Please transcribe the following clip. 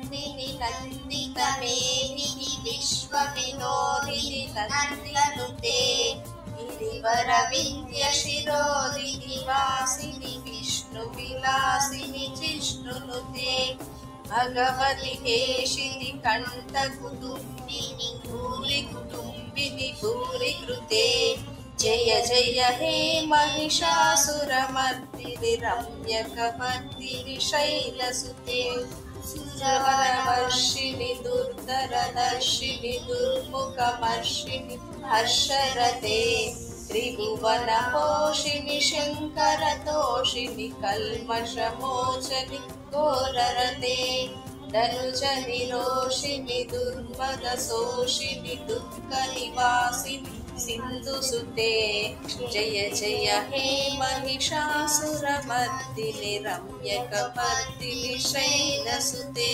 नन्दिनि नन्दितमेदिनि विश्वविनोदिनि नन्दनुते गिरिवरविन्द्यशिरोदिनि वासिनि विष्णुविलासिनि जिष्णुनुते भगवति हेशिनि कण्ठकुटुम्बिनि भूरि कुटुम्बिनि भूरि कृते जय जय हे महिषासुरमर्दिनि रम्यकपर्दिनि शैलसुते सुरवरवर्षिणि दुर्धरदर्शिनि दुर्मुखमर्षिणि हर्षरते त्रिभुवनपोषिणि शङ्करतोषिणि कल्मषमोचनि घोररते धनुजनिरोषिणि दुर्मदशोषिणि दुःखनिवासिनि सिन्धुसुते जय जय हे महिषासुरमर्दिनि रम्यकपर्दिनि शैलसुते।